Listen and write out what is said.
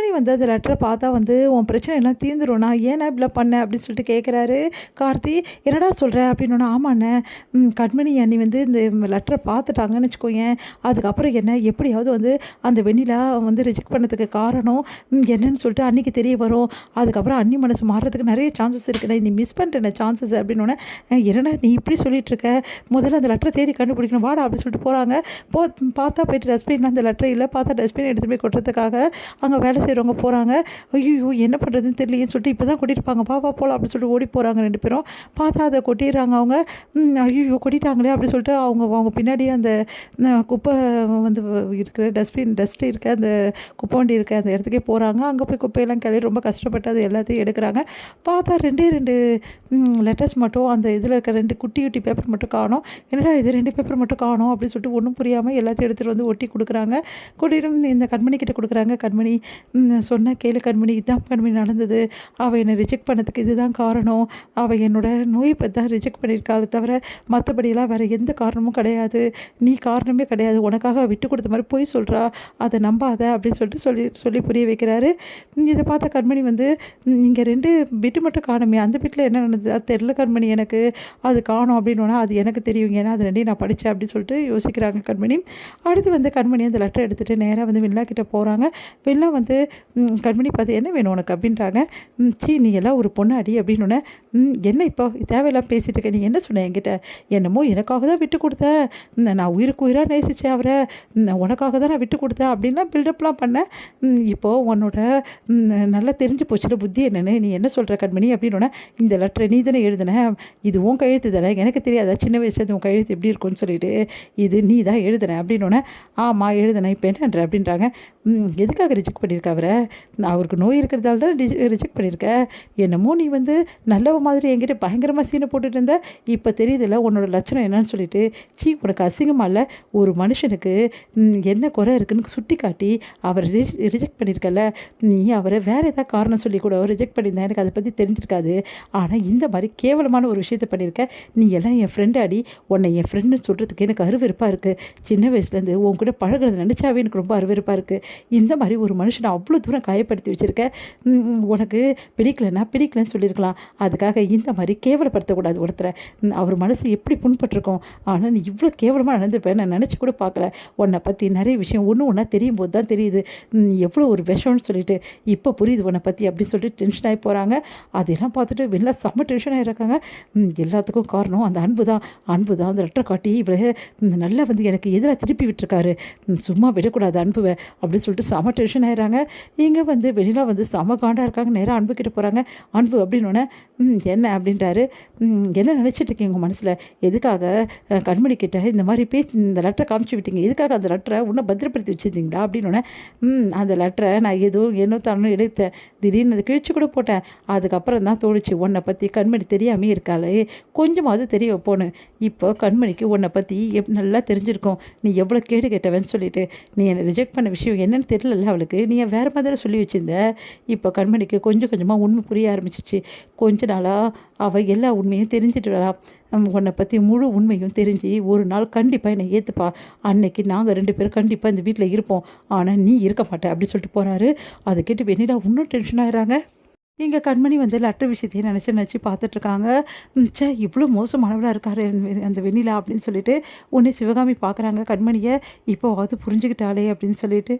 கண்மணி வந்து அந்த லெட்டரை பார்த்தா வந்து உன் பிரச்சனை எல்லாம் தீர்ந்துரும்ண்ணா, ஏன்னா இப்படிலாம் பண்ண அப்படின்னு சொல்லிட்டு கேட்குறாரு கார்த்தி. என்னடா சொல்கிற அப்படின்னோன்னா, ஆமாண்ணே கண்மணி அண்ணி வந்து இந்த லெட்டரை பார்த்துட்டாங்கன்னு வச்சுக்கோயேன், அதுக்கப்புறம் என்ன எப்படியாவது வந்து அந்த வெண்ணிலா வந்து ரிஜெக்ட் பண்ணதுக்கு காரணம் என்னன்னு சொல்லிட்டு அன்றைக்கி தெரிய வரும். அதுக்கப்புறம் அண்ணி மனசு மாறுறதுக்கு நிறைய சான்சஸ் இருக்குண்ணே, நீ மிஸ் பண்ணிட்டேன் சான்சஸ் அப்படின்னோடனே, என்னடா நீ இப்படி சொல்லிகிட்ருக்க, முதல்ல அந்த லெட்டரை தேடி கண்டுபிடிக்கணும் வாடா அப்படின்னு சொல்லிட்டு போகிறாங்க. பார்த்தா போயிட்டு டஸ்ட்பின் அந்த லெட்டர் இல்லை, பார்த்தா டஸ்ட்பின் எடுத்துகிட்டு போய் கொட்டுறதுக்காக அங்கே வேலை செய்கிறவங்க போகிறாங்க. ஐயோ என்ன பண்ணுறதுன்னு தெரியலையேன்னு சொல்லிட்டு இப்போ தான் கொட்டியிருப்பாங்க, பாப்பா போகலாம் அப்படின்னு சொல்லிட்டு ஓடி போகிறாங்க 2 பேரும். பார்த்தா அதை கொட்டிடுறாங்க அவங்க. ஐயோ கொட்டிட்டாங்களே அப்படின்னு சொல்லிட்டு அவங்க அவங்க பின்னாடியே அந்த குப்பை வந்து இருக்கிற டஸ்ட்டு இருக்க அந்த குப்பை வண்டி இருக்க அந்த இடத்துக்கே போகிறாங்க. அங்கே போய் குப்பையெல்லாம் கிளறி ரொம்ப கஷ்டப்பட்டு அது எல்லாத்தையும் எடுக்கிறாங்க. பார்த்தா 2 லெட்டர்ஸ் மட்டும் அந்த இதில் இருக்க 2 குட்டி குட்டி பேப்பர் மட்டும் காணோம். என்னடா இது 2 பேப்பர் மட்டும் காணோம் அப்படின்னு சொல்லிட்டு ஒன்றும் புரியாமல் எல்லாத்தையும் எடுத்துகிட்டு வந்து ஒட்டி கொடுக்குறாங்க. கூட்டிகிட்டு இந்த கண்மணி கிட்ட கொடுக்குறாங்க. கண்மணி சொன்னால் கேளு கண்மணி, இதுதான் கண்மணி நடந்தது, அவள் என்னை ரிஜெக்ட் பண்ணதுக்கு இதுதான் காரணம், அவள் என்னோட நோயை பற்றி தான் ரிஜெக்ட் பண்ணியிருக்காள் தவிர மற்றபடியெல்லாம் வேறு எந்த காரணமும் கிடையாது, நீ காரணமே கிடையாது, உனக்காக விட்டு கொடுத்த மாதிரி போய் சொல்கிறா, அதை நம்பாத அப்படின்னு சொல்லிட்டு சொல்லி புரிய வைக்கிறாரு. இதை பார்த்த கண்மணி வந்து இங்கே 2 பிட்டு மட்டும் காணுமே, அந்த பிட்டில் என்ன நடந்தது அது தெரில கண்மணி, எனக்கு அது காணும் அப்படின்னா அது எனக்கு தெரியும், ஏன்னா அது 2 நான் படித்தேன் அப்படின்னு சொல்லிட்டு யோசிக்கிறாங்க கண்மணி. அடுத்து வந்து கண்மணி அந்த லெட்டர் எடுத்துகிட்டு நேராக வந்து வெண்ணிலா கிட்டே போகிறாங்க. வெண்ணிலா வந்து கண்மணி பார்த்து என்ன வேணும் உனக்கு அப்படின்றாங்க. நீ எல்லாம் ஒரு பொண்ணு அடி அப்படின்னோடனே, என்ன இப்போ தேவையெல்லாம் பேசிகிட்டு இருக்க, நீ என்ன சொன்ன என்கிட்ட, என்னமோ எனக்காக தான் விட்டு கொடுத்தேன், நான் உயிருக்கு உயிராக நேசித்தேன் அவரை, உனக்காக தான் நான் விட்டு கொடுத்தேன் அப்படின்லாம் பில்டப்லாம் பண்ணேன், இப்போது உன்னோட நல்லா தெரிஞ்சு போச்சுல புத்தி என்னென்னு, நீ என்ன சொல்கிற கண்மணி அப்படின்னோடனே, இந்த லெட்டரை நீ தானே எழுதுன, இது உன் கையெழுத்து தானே, எனக்கு தெரியாதா சின்ன வயசுல உன் கையெழுத்து எப்படி இருக்கும்னு சொல்லிட்டு, இது நீ தான் எழுதுன அப்படின்னோடனே, ஆமாம் எழுதுனேன், இப்போ என்னன்ற அப்படின்றாங்க. எதுக்காக ரிஜெக்ட் பண்ணியிருக்க அவரை, அவருக்கு நோய் இருக்கிறதால தான் ரிஜெக்ட் பண்ணியிருக்க, என்னமோ நீ வந்து நல்லவ மாதிரி என்கிட்ட பயங்கரமாக சீனை போட்டுட்டு இருந்த, இப்போ தெரியுதில்ல உன்னோட லட்சணம் என்னன்னு சொல்லிட்டு, உனக்கு அசிங்கமாக இல்லை, ஒரு மனுஷனுக்கு என்ன குறை இருக்குன்னு சுட்டி காட்டி அவரை ரிஜெக்ட் பண்ணியிருக்கல, நீ அவரை வேறு ஏதாவது காரணம் சொல்லி கூட ரிஜெக்ட் பண்ணியிருந்தேன், எனக்கு அதை பற்றி தெரிஞ்சிருக்காது, ஆனால் இந்த மாதிரி கேவலமான ஒரு விஷயத்தை பண்ணியிருக்க, நீ எல்லாம் என் ஃப்ரெண்டு அடி, உன்னை என் ஃப்ரெண்டுன்னு சொல்கிறதுக்கு எனக்கு அருவருப்பாக இருக்குது, சின்ன வயசுலேருந்து உன் கூட பழகிறது நினச்சாவே எனக்கு ரொம்ப அருவருப்பாக இருக்குது, இந்த மாதிரி ஒரு மனுஷனை அவ்வளோ தூரம் காயப்படுத்தி வச்சுருக்க, உனக்கு பிடிக்கலன்னு சொல்லியிருக்கலாம், அதுக்காக இந்த மாதிரி கேவலப்படுத்தக்கூடாது ஒருத்தரை, அவர் மனசு எப்படி புண்பட்டிருக்கோம், ஆனால் நீ இவ்வளோ கேவலமாக நடந்துப்பேன் நான் நினச்சி கூட பார்க்கல, உன்னை பற்றி நிறைய விஷயம் ஒன்றா தெரியும் போது தான் தெரியுது, எவ்வளோ ஒரு விஷம்னு சொல்லிட்டு இப்போ புரியுது உன்னை பற்றி அப்படின்னு சொல்லிட்டு டென்ஷன் ஆகி போகிறாங்க. அதெல்லாம் பார்த்துட்டு வெளில செம்ம டென்ஷன் ஆகிருக்காங்க. எல்லாத்துக்கும் காரணம் அந்த அன்பு தான் அந்த லெட்டரை காட்டி இவ்வளோ நல்லா வந்து எனக்கு எதிராக திருப்பி விட்டுருக்காரு, சும்மா விடக்கூடாது அன்புவை அப்படின்னு சொல்லிட்டு செம்ம டென்ஷன் ஆகிடுறாங்க. இங்கே வந்து வெளியில் வந்து செம்ம காண்டாக இருக்காங்க. நேராக அன்பு கிட்ட போகிறாங்க. அன்பு அப்படின்னோடனே என்ன அப்படின்றாரு. என்ன நினச்சிட்டு இருக்கீங்க உங்கள் மனசில், எதுக்காக கண்மணி கிட்ட இந்த மாதிரி பேசி இந்த லெட்டரை காமிச்சு விட்டீங்க, எதுக்காக அந்த லெட்டரை இன்னும் பத்திரப்படுத்தி வச்சுருந்தீங்களா அப்படின்னோடனே, அந்த லெட்டரை நான் ஏனோ தானோ எடுத்தேன், திடீர்னு அதை கிழிச்சு கூட போட்டேன், அதுக்கப்புறம் தான் தோணுச்சு உன்னை பற்றி கண்மணி தெரியாமே இருக்காளே கொஞ்சமாவது தெரிய வைப்போன்னு, இப்போ கண்மணிக்கு உன்னை பற்றி நல்லா தெரிஞ்சிருக்கும், நீ எவ்வளோ கேடு கேட்டவன்னு சொல்லிட்டு, நீ என்னை ரிஜெக்ட் பண்ண விஷயம் என்னன்னு தெரியல அவளுக்கு, நீ வேறு மாதிரி சொல்லி வச்சுருந்த, இப்போ கண்மணிக்கு கொஞ்சம் கொஞ்சமாக உண்மை புரிய ஆரம்பிச்சிச்சு, கொஞ்ச நாளாக அவள் எல்லா உண்மையும் தெரிஞ்சிட்டு வரா, உன்னை பற்றி முழு உண்மையும் தெரிஞ்சு ஒரு நாள் கண்டிப்பாக என்னை ஏற்றுப்பா, அன்னைக்கு நாங்கள் 2 பேரும் கண்டிப்பாக இந்த வீட்டில் இருப்போம், ஆனால் நீ இருக்க மாட்டே அப்படி சொல்லிட்டு போகிறாரு. அதை கேட்டு வெண்ணிலா இன்னும் டென்ஷன் ஆகிறாங்க. எங்கள் கண்மணி வந்து லெட்டர் விஷயத்தையும் நினச்சி பார்த்துட்ருக்காங்க. இவ்வளோ மோசமானவளாக இருக்காரு அந்த வெண்ணிலா அப்படின்னு சொல்லிட்டு உடனே சிவகாமி பார்க்குறாங்க கண்மணியை, இப்போவாவது புரிஞ்சுக்கிட்டாளே அப்படின்னு சொல்லிட்டு.